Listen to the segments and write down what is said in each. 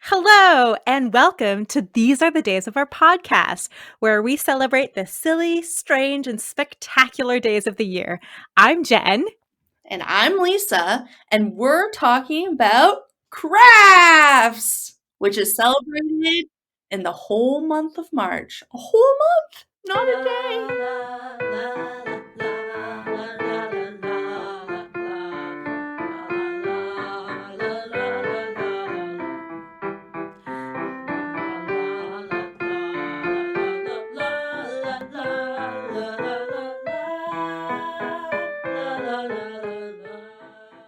Hello, and welcome to These Are the Days of our podcast, where we celebrate the silly, strange, and spectacular days of the year. I'm Jen. And I'm Lisa, and we're talking about crafts, which is celebrated in the whole month of March. A whole month, not a day.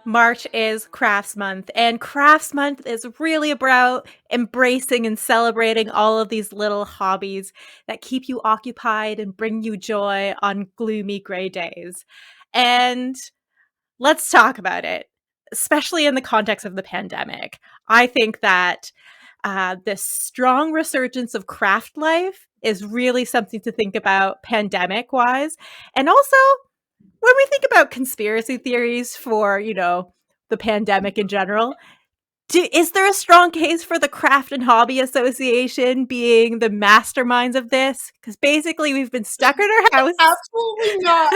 March is Crafts Month, and Crafts Month is really about embracing and celebrating all of these little hobbies that keep you occupied and bring you joy on gloomy gray days. And let's talk about it, especially in the context of the pandemic. I think that this strong resurgence of craft life is really something to think about pandemic wise. And also, when we think about conspiracy theories for, the pandemic in general, is there a strong case for the Craft and Hobby Association being the masterminds of this? Because basically, we've been stuck in our house. Absolutely not.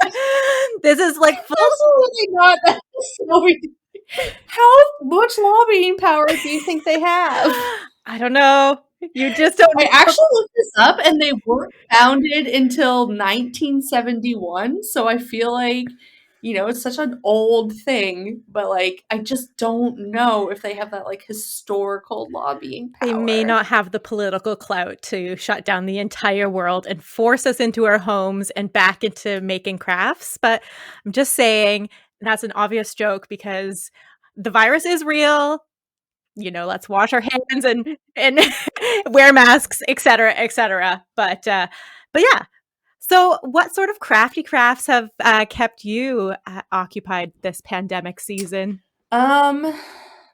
This is like full. Absolutely not. How much lobbying power do you think they have? I don't know. You just don't. I actually looked this up, and they weren't founded until 1971. So I feel like, it's such an old thing, but I just don't know if they have that historical lobbying They may power. not have the political clout to shut down the entire world and force us into our homes and back into making crafts. But I'm just saying that's an obvious joke because the virus is real. Let's wash our hands and wear masks, etc., etc. But yeah. So, what sort of crafty crafts have kept you occupied this pandemic season? Um,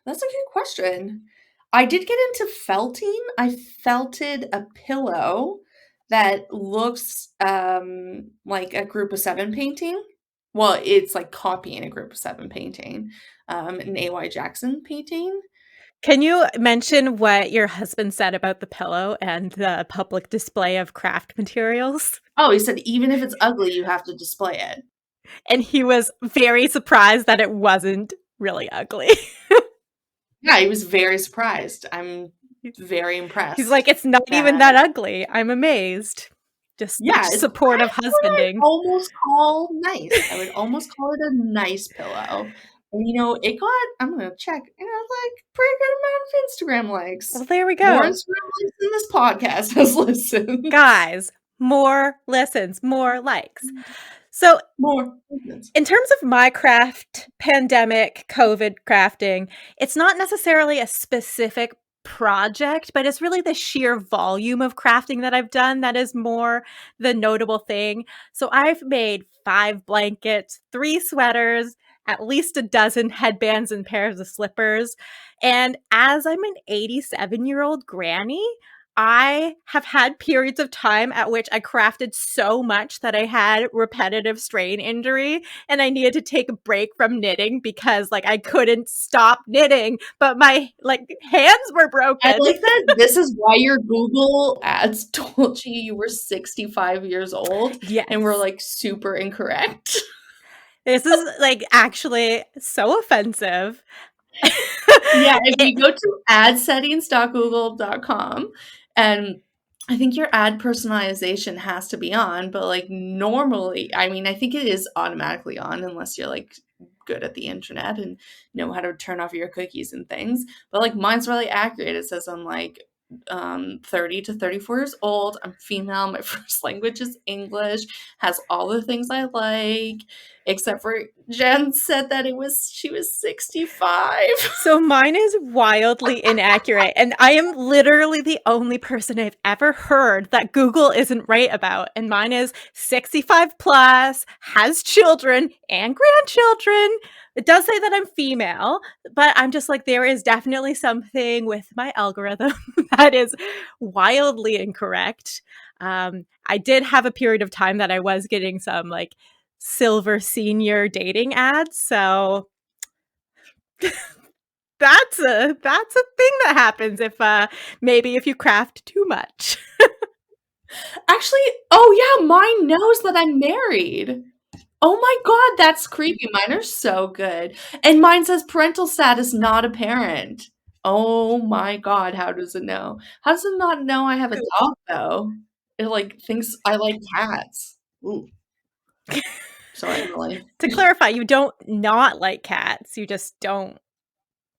that's a good question. I did get into felting. I felted a pillow that looks like a group of seven painting. Well, it's like copying a group of seven painting, an A.Y. Jackson painting. Can you mention what your husband said about the pillow and the public display of craft materials? Oh, he said even if it's ugly, you have to display it. And he was very surprised that it wasn't really ugly. Yeah, he was very surprised. I'm very impressed. He's like, it's not even that ugly. I'm amazed. Just Yeah, such it's supportive what I'd husbanding. almost call nice. I would almost call it a nice pillow. And it got, I'm gonna check, pretty good amount of Instagram likes. Well, there we More go. Instagram likes than this podcast has listened. Guys, more listens, more likes. So, More. in terms of my craft, pandemic, COVID crafting, it's not necessarily a specific project, but it's really the sheer volume of crafting that I've done that is more the notable thing. So I've made 5 blankets, 3 sweaters, at least a dozen headbands and pairs of slippers. And as I'm an 87-year-old granny, I have had periods of time at which I crafted so much that I had repetitive strain injury and I needed to take a break from knitting because I couldn't stop knitting, but my hands were broken. I like that this is why your Google ads told you were 65 years old Yes. and were super incorrect. This is actually so offensive. Yeah, if you go to adsettings.google.com, and I think your ad personalization has to be on, but normally, I mean, I think it is automatically on unless you're good at the internet and know how to turn off your cookies and things. But mine's really accurate. It says I'm 30 to 34 years old. I'm female. My first language is English. Has all the things I like, except for Jen said that she was 65. So mine is wildly inaccurate, and I am literally the only person I've ever heard that Google isn't right about. And mine is 65 plus, has children and grandchildren. It does say that I'm female, but I'm just there is definitely something with my algorithm that is wildly incorrect. I did have a period of time that I was getting some silver senior dating ads, so That's a thing that happens if, maybe if you craft too much. Actually, oh yeah, mine knows that I'm married. Oh my god, that's creepy. Mine are so good. And mine says parental status not apparent. Oh my god, how does it know? How does it not know I have a dog though? It like thinks I like cats. Ooh, so Emily. To clarify, you don't not like cats, you just don't.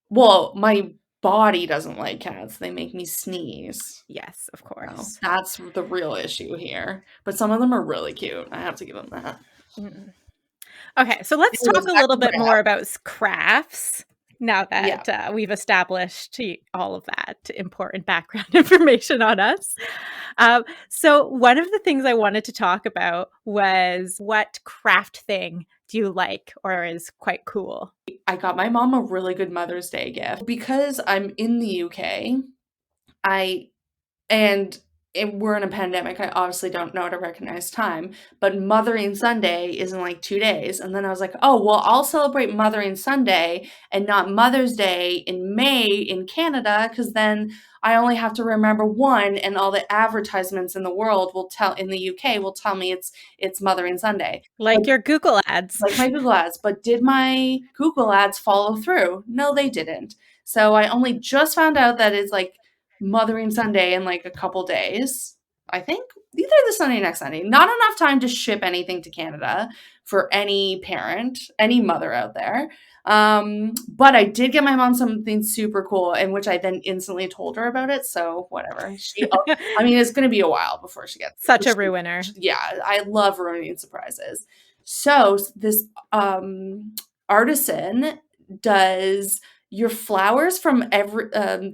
Well, my body doesn't like cats. They make me sneeze. Yes, of So course. that's the real issue here. But some of them are really cute. I have to give them that. Mm. Okay, so let's talk Anyways, a back little to bit bread. more about crafts now Yeah. that we've established all of that important background information on us. So, one of the things I wanted to talk about was what craft thing do you like or is quite cool? I got my mom a really good Mother's Day gift. Because I'm in the UK, I and we're in a pandemic, I obviously don't know how to recognize time, but Mothering Sunday is in, like, 2 days, and then I was like, "Oh, well, I'll celebrate Mothering Sunday and not Mother's Day in May in Canada, because then I only have to remember 1, and all the advertisements in the world will tell in the UK will tell me it's Mothering Sunday." But Like your Google ads. like my Google ads, but did my Google ads follow through? No, they didn't. So I only just found out that it's like Mothering Sunday in like a couple days. I think either this Sunday or next Sunday. Not enough time to ship anything to Canada for any parent, any mother out there. But I did get my mom something super cool, in which I then instantly told her about it. So whatever. I mean, it's going to be a while before she gets Such it. a ruiner. Yeah, I love ruining surprises. So this artisan does your flowers from every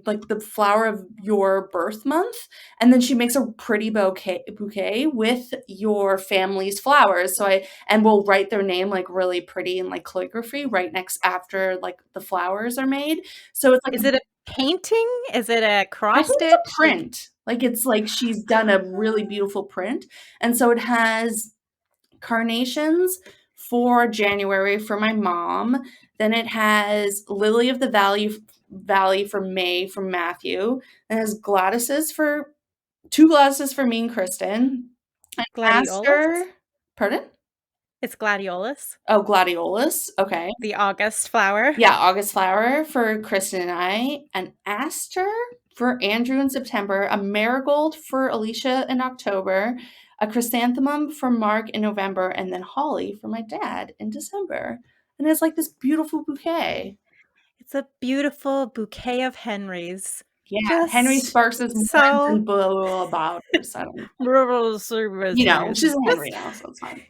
like the flower of your birth month, and then she makes a pretty bouquet with your family's flowers. So I and we'll write their name like really pretty and like calligraphy right next after like the flowers are made. So it's like Is it a painting? Is it a I cross think it's a stitch? Like, print. Like it's like she's done a really beautiful print. And so it has carnations for January for my mom. Then it has Lily of the Valley for May from Matthew. Then it has Gladys's for 2 Gladys's for me and Kristen. An gladiolus? Aster, pardon? It's gladiolus, Oh, gladiolus. Okay. the August flower. Yeah, August flower for Kristen and I. An aster for Andrew in September. A marigold for Alicia in October. A chrysanthemum for Mark in November. And then holly for my dad in December. And it's like this beautiful bouquet. It's a beautiful bouquet of Henrys. Yeah, Henry Just Sparks is more so than blah about her. So I don't, she's a just Henry now, so it's fine.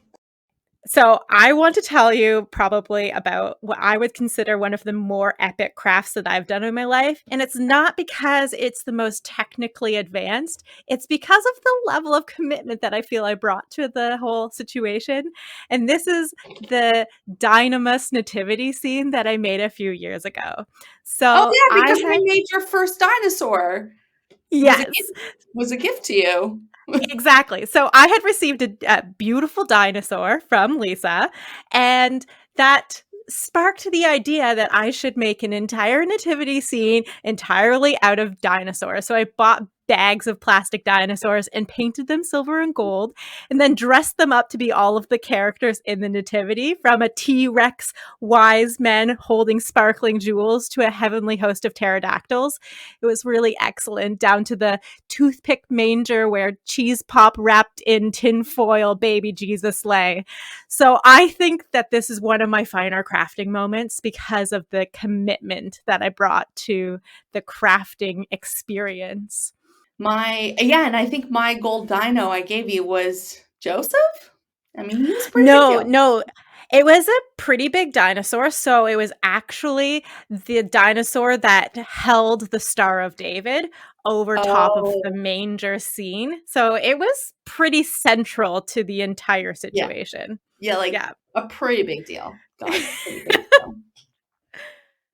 so I want to tell you probably about what I would consider one of the more epic crafts that I've done in my life. And it's not because it's the most technically advanced, it's because of the level of commitment that I feel I brought to the whole situation. And this is the Dynamous nativity scene that I made a few years ago. Oh So yeah, I because had, we made your first dinosaur. Was a yes, gift was a gift to you. exactly. So I had received a beautiful dinosaur from Lisa, and that sparked the idea that I should make an entire nativity scene entirely out of dinosaurs. So I bought bags of plastic dinosaurs and painted them silver and gold, and then dressed them up to be all of the characters in the nativity, from a T-Rex wise men holding sparkling jewels to a heavenly host of pterodactyls. It was really excellent, down to the toothpick manger where cheese pop wrapped in tinfoil baby Jesus lay. So I think that this is one of my finer crafting moments because of the commitment that I brought to the crafting experience. And I think my gold dino I gave you was Joseph? I mean, he was a pretty big No, deal. no. It was a pretty big dinosaur, so it was actually the dinosaur that held the Star of David over top of the Oh, manger scene. So it was pretty central to the entire yeah. situation. Yeah, like, Yeah. a pretty big deal. God, pretty big deal.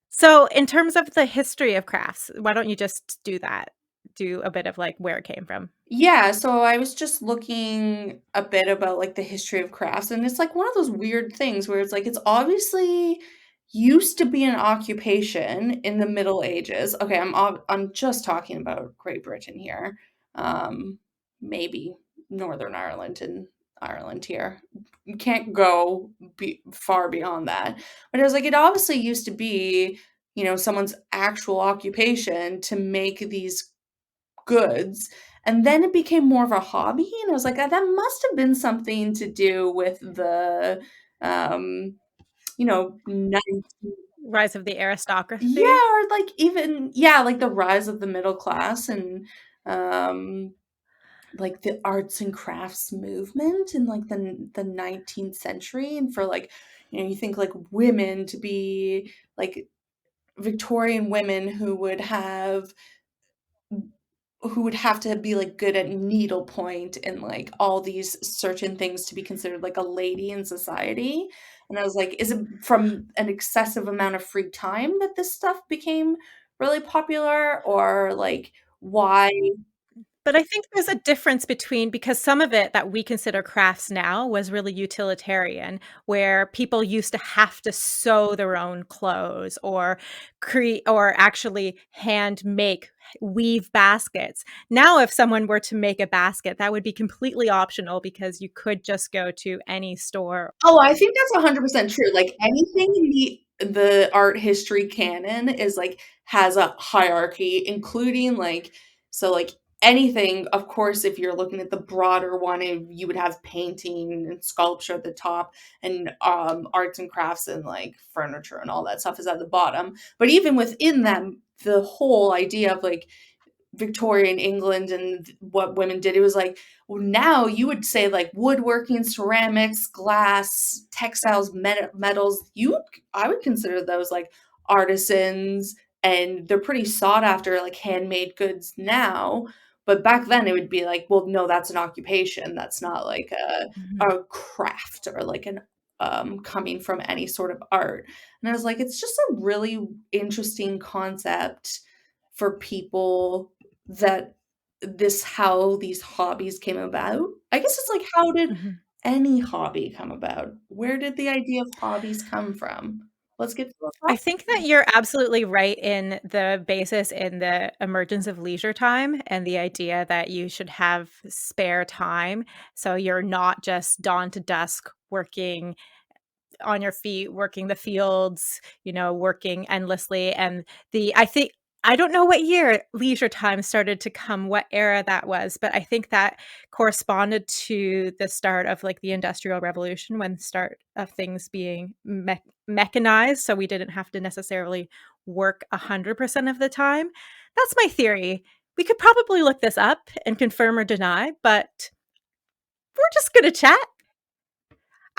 So in terms of the history of crafts, why don't you just do that? Do a bit of like where it came from. Yeah, so I was just looking a bit about, like, the history of crafts, and it's, like, one of those weird things where it's, like, it's obviously used to be an occupation in the Middle Ages. Okay, I'm just talking about Great Britain here. Um, Maybe Northern Ireland and Ireland here. You can't go far beyond that. But it was like it obviously used to be, someone's actual occupation to make these goods. And then it became more of a hobby. And I was like, that must have been something to do with the, um, 19 Rise of the aristocracy. yeah, or like even yeah, like the rise of the middle class and um like the arts and crafts movement in like the 19th century and for like you think like women to be like Victorian women who would have to be like good at needlepoint and like all these certain things to be considered like a lady in society. And I was like, is it from an excessive amount of free time that this stuff became really popular, or like why? But I think there's a difference between, because some of it that we consider crafts now was really utilitarian, where people used to have to sew their own clothes or create or actually hand make, weave baskets. Now, if someone were to make a basket, that would be completely optional because you could just go to any store. Oh, I think that's 100% true. Like anything in the art history canon is like has a hierarchy, including like so like anything, of course, if you're looking at the broader one, you would have painting and sculpture at the top and arts and crafts and like furniture and all that stuff is at the bottom. But even within them, the whole idea of like Victorian England and what women did. It was like, well, now you would say like woodworking, ceramics, glass, textiles, metals. I would consider those like artisans, and they're pretty sought after, like handmade goods now. But back then, it would be like, well, no, that's an occupation. That's not like Mhm, a craft or like an coming from any sort of art. And I was like, it's just a really interesting concept for people that how these hobbies came about. I guess it's like, how did mhm. any hobby come about? Where did the idea of hobbies come from? Let's get I think that philosophical. you're absolutely right in the basis in the emergence of leisure time and the idea that you should have spare time. So you're not just dawn to dusk working on your feet, working the fields, working endlessly. And I think, I don't know what year leisure time started to come, what era that was, but I think that corresponded to the start of like the Industrial Revolution, when the start of things being mechanized. So we didn't have to necessarily work 100% of the time. That's my theory. We could probably look this up and confirm or deny, but we're just going to chat.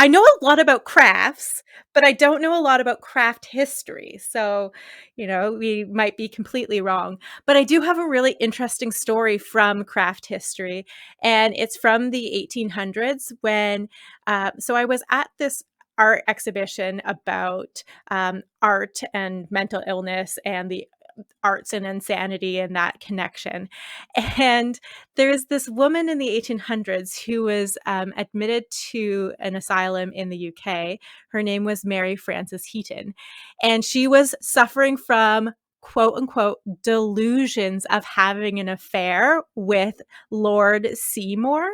I know a lot about crafts, but I don't know a lot about craft history. So, we might be completely wrong. But I do have a really interesting story from craft history, and it's from the 1800s when, so I was at this art exhibition about art and mental illness and the arts and insanity and that connection. And there's this woman in the 1800s who was admitted to an asylum in the UK. Her name was Mary Frances Heaton, and she was suffering from quote unquote delusions of having an affair with Lord Seymour.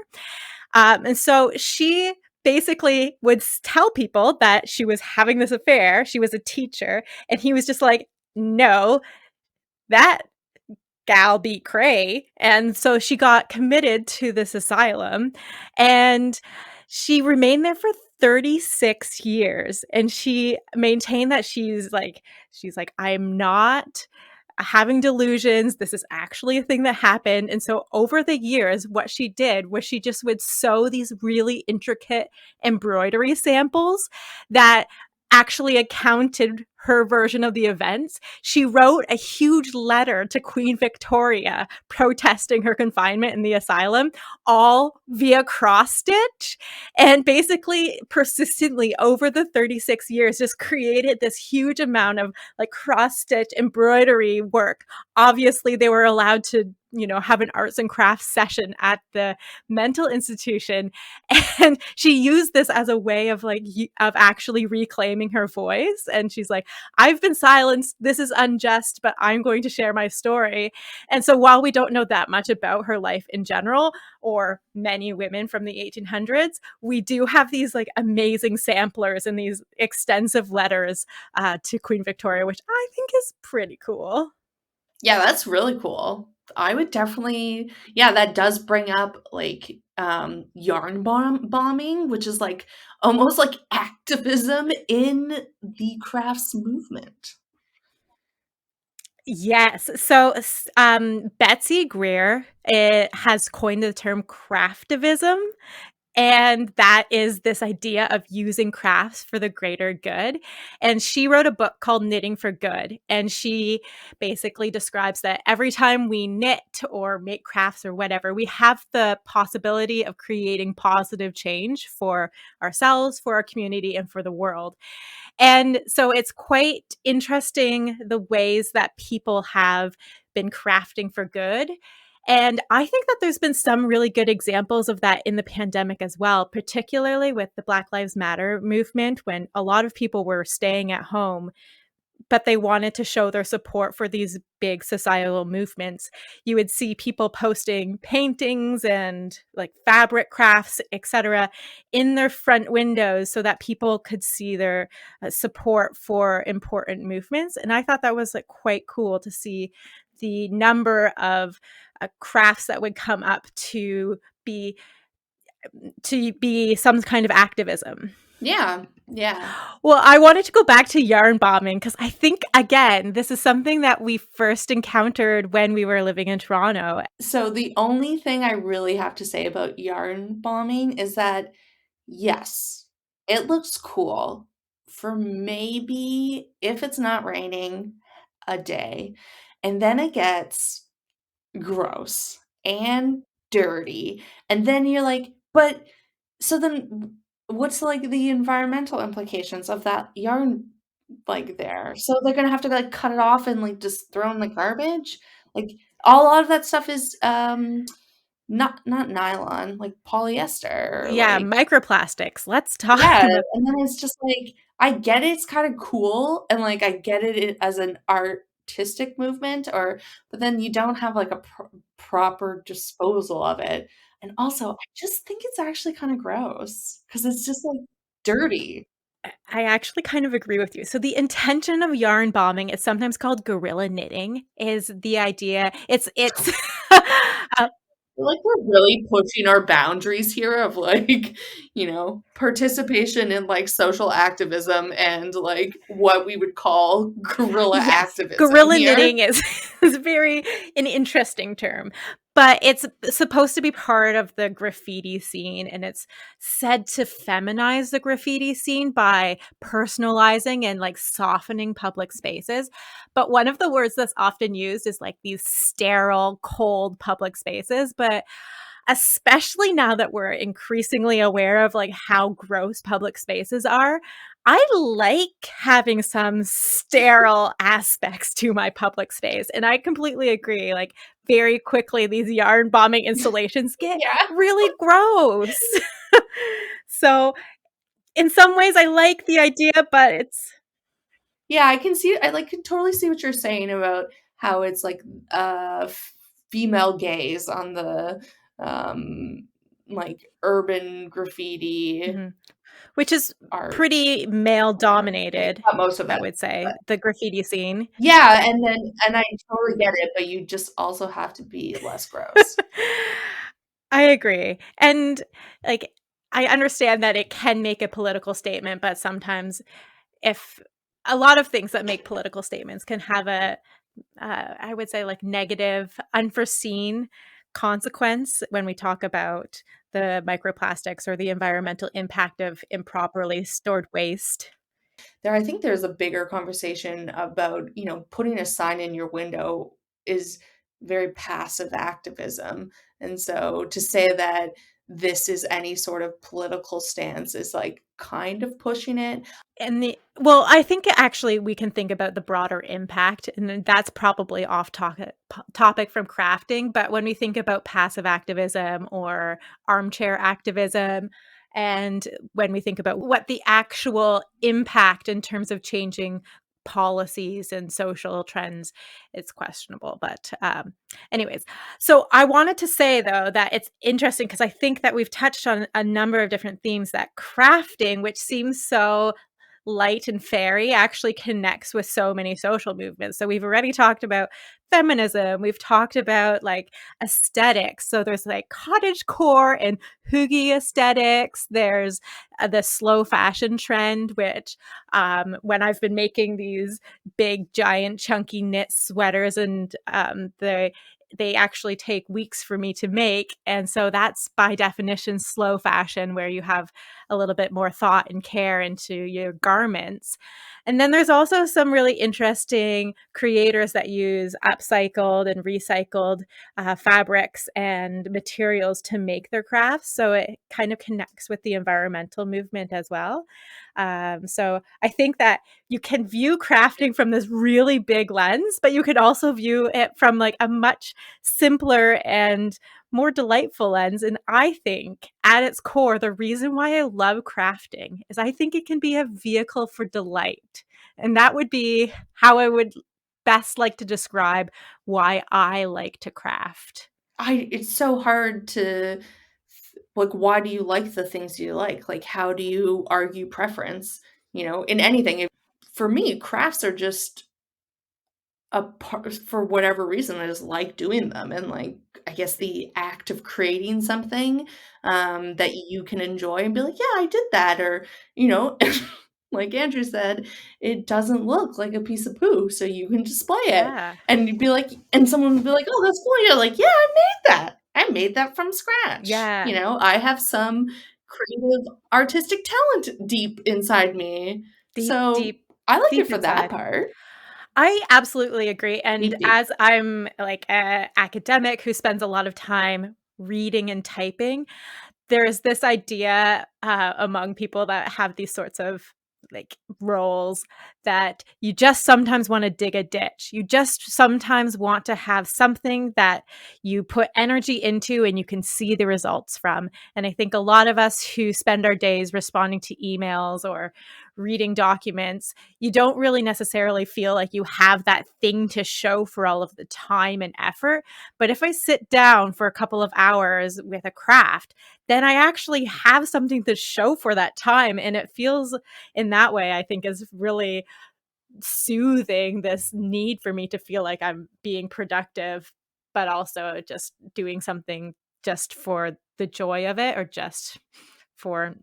And so she basically would tell people that she was having this affair. She was a teacher, and he was just like, no, that gal beat cray. And so she got committed to this asylum, and she remained there for 36 years, and she maintained that she's like, I'm not having delusions. This is actually a thing that happened. And so over the years, what she did was she just would sew these really intricate embroidery samples that actually accounted her version of the events, she wrote a huge letter to Queen Victoria protesting her confinement in the asylum, all via cross stitch, and basically persistently over the 36 years just created this huge amount of like cross stitch embroidery work. Obviously, they were allowed to, have an arts and crafts session at the mental institution, and she used this as a way of of actually reclaiming her voice. And she's like, I've been silenced, this is unjust, but I'm going to share my story. And so while we don't know that much about her life in general, or many women from the 1800s, we do have these like amazing samplers and these extensive letters to Queen Victoria, which I think is pretty cool. Yeah, that's really cool. I would definitely, yeah, that does bring up like yarn bombing, which is like almost like activism in the crafts movement. Yes. So Betsy Greer has coined the term craftivism. And that is this idea of using crafts for the greater good. And she wrote a book called Knitting for Good. And she basically describes that every time we knit or make crafts or whatever, we have the possibility of creating positive change for ourselves, for our community, and for the world. And so it's quite interesting the ways that people have been crafting for good. And I think that there's been some really good examples of that in the pandemic as well, particularly with the Black Lives Matter movement, when a lot of people were staying at home but they wanted to show their support for these big societal movements. You would see people posting paintings and like fabric crafts, etc., in their front windows so that people could see their support for important movements. And I thought that was like quite cool to see the number of crafts that would come up be to be some kind of activism. Yeah, yeah. Well, I wanted to go back to yarn bombing because I think, again, this is something that we first encountered when we were living in Toronto. So the only thing I really have to say about yarn bombing is that yes, it looks cool for maybe if it's not raining a day, and then it gets gross and dirty, and then you're like, "But so then what's, like, the environmental implications of that yarn, like, there?" So they're gonna have to, like, cut it off and, like, just throw in the garbage? Like, a lot of that stuff is, not nylon, like polyester or, Yeah, like microplastics. Let's talk yeah, about. and then it's just like, I get it's kinda cool and, like, I get it as an artistic movement or but then you don't have, like, a proper disposal of it, and also, I just think it's actually kinda gross because it's just, like, dirty. I actually kind of agree with you. So the intention of yarn bombing is sometimes called guerrilla knitting. Is the idea? It's uh, Like, we're really pushing our boundaries here of, like, participation in, like, social activism and, like, what we would call guerrilla Yes, activism guerrilla here. knitting is is very an interesting term, but it's supposed to be part of the graffiti scene, and it's said to feminize the graffiti scene by personalizing and, like, softening public spaces, but one of the words that's often used is, like, these sterile, cold public spaces, but especially now that we're increasingly aware of like how gross public spaces are, I like having some sterile aspects to my public space. And I completely agree. Like, very quickly, these yarn bombing installations get Yeah. really gross. So, in some ways, I like the idea, but it's. Yeah, I, like, can totally see what you're saying about how it's, like, female gaze on the, like, urban graffiti Mhm. Which is art pretty male form. dominated, Not most of I it, would but say, the graffiti scene. yeah, and I totally get it, but you just also have to be less gross. I agree. And like I understand that it can make a political statement, but sometimes if a lot of things that make political statements can have a I would say like negative, unforeseen consequence when we talk about the microplastics or the environmental impact of improperly stored waste. I think there's a bigger conversation about, putting a sign in your window is very passive activism. And so to say that this is any sort of political stance is like kind of pushing it. And well, I think actually we can think about the broader impact, and then that's probably off topic from crafting. But when we think about passive activism or armchair activism, and when we think about what the actual impact in terms of changing policies and social trends, it's questionable. But anyways, so I wanted to say though that it's interesting because I think that we've touched on a number of different themes that crafting, which seems so light and fairy, actually connects with so many social movements. So we've already talked about feminism, we've talked about like aesthetics. So there's like cottage core and hygge aesthetics. There's the slow fashion trend, which when I've been making these big giant chunky knit sweaters, and they actually take weeks for me to make. And so that's by definition slow fashion, where you have a little bit more thought and care into your garments. And then there's also some really interesting creators that use upcycled and recycled fabrics and materials to make their crafts. So it kind of connects with the environmental movement as well. So I think that you can view crafting from this really big lens, but you could also view it from like a much simpler and more delightful lens. And I think at its core, the reason why I love crafting is I think it can be a vehicle for delight. And that would be how I would best like to describe why I like to craft. It's so hard to like, why do you like the things you like? Like, how do you argue preference, in anything? For me, crafts are just a part for whatever reason, I just like doing them, and, like, I guess the act of creating something, that you can enjoy and be like, "Yeah, I did that," or, like Andrew said, it doesn't look like a piece of poo, so you can display it, Yeah. and you'd be like and someone would be like, "Oh, that's cool." You're like, "Yeah, I made that. I made that from scratch." Yeah. I have some creative artistic talent deep inside me, Deep, so deep, I like it deep for that inside. part. I absolutely agree. And Deep, deep. as I'm like a academic who spends a lot of time reading and typing, there's this idea among people that have these sorts of like roles that you just sometimes want to dig a ditch. You just sometimes want to have something that you put energy into and you can see the results from. And I think a lot of us who spend our days responding to emails or reading documents, you don't really necessarily feel like you have that thing to show for all of the time and effort. But if I sit down for a couple of hours with a craft, then I actually have something to show for that time. And it feels in that way, I think, is really soothing this need for me to feel like I'm being productive, but also just doing something just for the joy of it or just for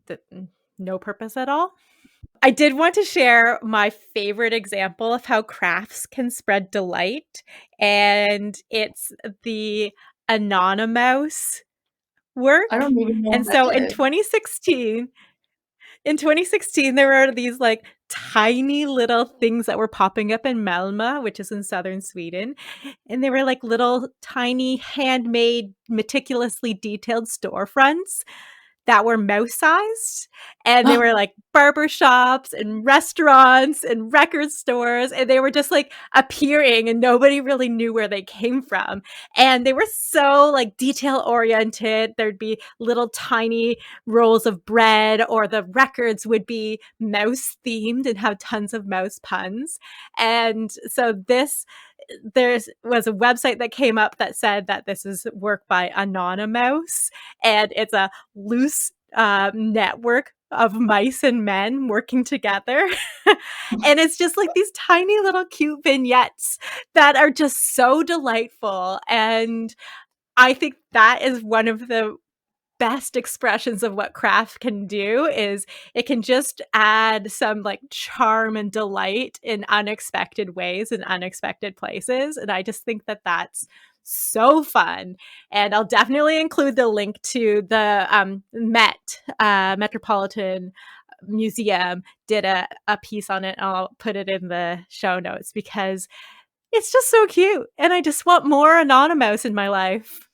the no purpose at all. I did want to share my favorite example of how crafts can spread delight, and it's the Anonymous I work. don't even know And what that so is. in 2016 there were these like tiny little things that were popping up in Malmö, which is in southern Sweden, and they were like little tiny handmade meticulously detailed storefronts that were mouse sized, and they were like barber shops and restaurants and record stores, and they were just like appearing and nobody really knew where they came from. And they were so like detail oriented. There'd be little tiny rolls of bread, or the records would be mouse themed and have tons of mouse puns. And so this there was a website that came up that said that this is work by Anonymous, and it's a loose network of mice and men working together. And it's just like these tiny little cute vignettes that are just so delightful. And I think that is one of the best expressions of what craft can do. Is it can just add some like charm and delight in unexpected ways in unexpected places, and I just think that that's so fun. And I'll definitely include the link to the Metropolitan museum did a piece on it. I'll put it in the show notes because it's just so cute, and I just want more Anonymous in my life.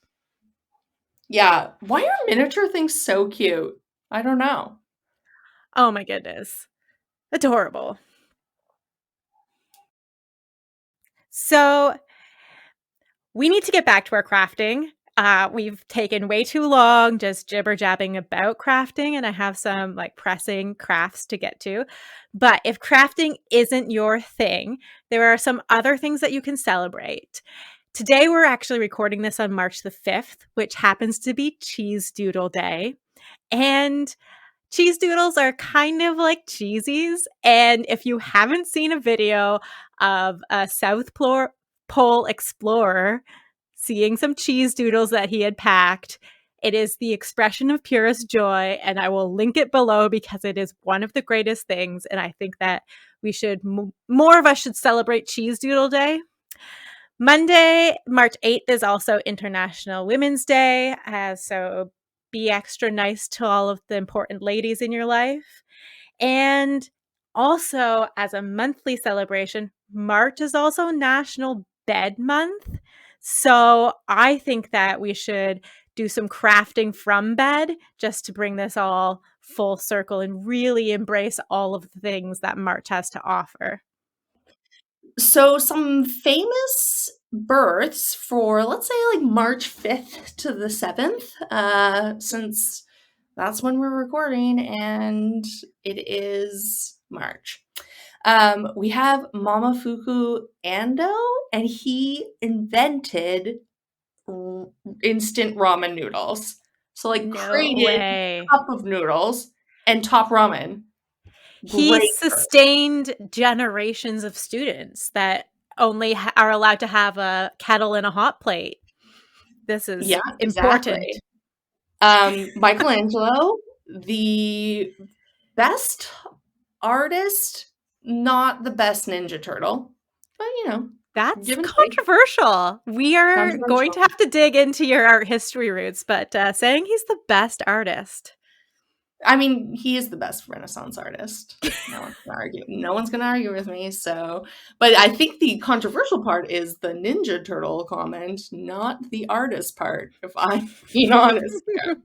Yeah. Why are miniature things so cute? I don't know. Oh my goodness. Adorable. So we need to get back to our crafting. We've taken way too long just jibber jabbing about crafting, and I have some like pressing crafts to get to. But if crafting isn't your thing, there are some other things that you can celebrate. Today, we're actually recording this on March the 5th, which happens to be Cheese Doodle Day. And cheese doodles are kind of like cheesies. And if you haven't seen a video of a Pole explorer seeing some cheese doodles that he had packed, it is the expression of purest joy. And I will link it below because it is one of the greatest things. And I think that we should, more of us should celebrate Cheese Doodle Day. Monday, March 8th is also International Women's Day. So be extra nice to all of the important ladies in your life. And also, as a monthly celebration, March is also National Bed Month. So I think that we should do some crafting from bed just to bring this all full circle and really embrace all of the things that March has to offer. So some famous births for, let's say, like March 5th to the 7th, since that's when we're recording and it is March. We have Mamafuku Ando, and he invented instant ramen noodles. So, like, No created way. a cup of noodles and top ramen. He Great birth. sustained generations of students that only are allowed to have a kettle and a hot plate. This is Yeah, important. exactly. Michelangelo, the best artist, not the best Ninja Turtle, but, That's give and take. controversial. We are going Controversial. to have to dig into your art history roots, but saying he's the best artist. I mean, he is the best Renaissance artist. No one's gonna argue with me. So, but I think the controversial part is the Ninja Turtle comment, not the artist part. If I'm being honest here,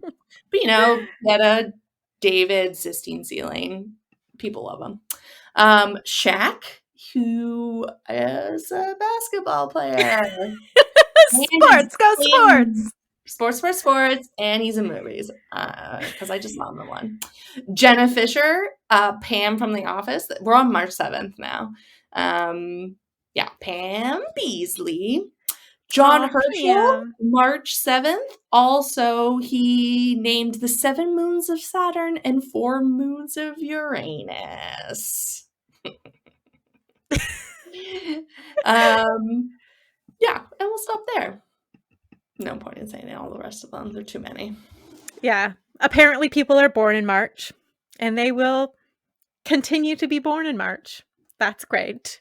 but Greta, David, Sistine Ceiling, people love him. Shaq, who is a basketball player, and he's Sports, go in sports. sports, and he's in movies. Because I just saw him in one. Jenna Fisher, Pam from The Office. We're on March 7th now. Yeah, Pam Beasley. John Aw, Herschel, Pam. March 7th. Also, he named the 7 moons of Saturn and 4 moons of Uranus. Yeah, and we'll stop there. No point in saying all the rest of them. There are too many. Yeah. Apparently, people are born in March, and they will continue to be born in March. That's great.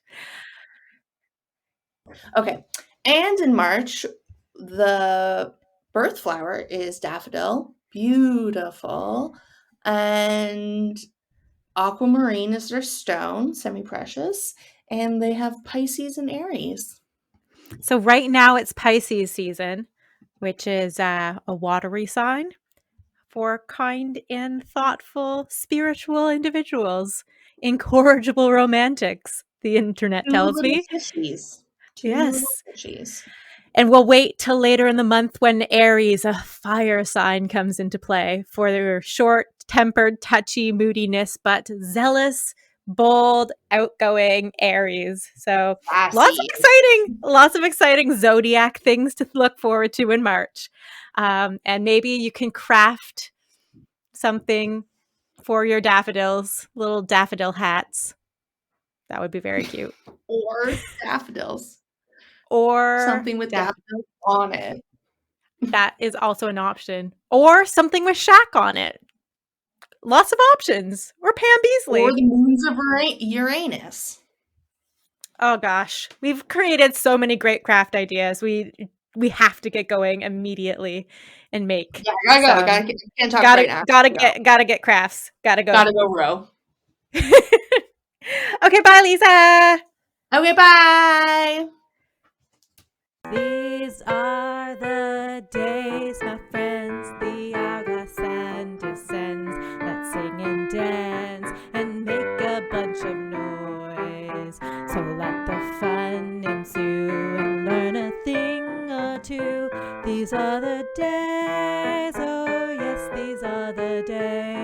Okay. And in March, the birth flower is daffodil. Beautiful. And aquamarine is their stone, semi-precious. And they have Pisces and Aries. So right now it's Pisces season, which is a watery sign for kind and thoughtful spiritual individuals, incorrigible romantics, the internet Two tells little me. fishies. Two little Yes. fishies. And we'll wait till later in the month when Aries, a fire sign, comes into play for their short-tempered, touchy moodiness, but zealous, bold, outgoing Aries. So Sassy. lots of exciting zodiac things to look forward to in March. And maybe you can craft something for your daffodils, little daffodil hats. That would be very cute. Or daffodils. Or Something with daffodils on it. that is also an option. Or something with Shaq on it. Lots of options. Or Pam Beasley. Or the moons of Uranus. Oh gosh, we've created so many great craft ideas. We have to get going immediately and make. Yeah, gotta go. Can't talk right now. Gotta get crafts. Gotta go. Gotta go row. Okay, bye, Lisa. Okay, bye. These are the days, my friends, the hourglass and descends. Let's sing and dance and make a bunch of noise. So let the fun ensue and learn a thing or two. These are the days, oh yes, these are the days.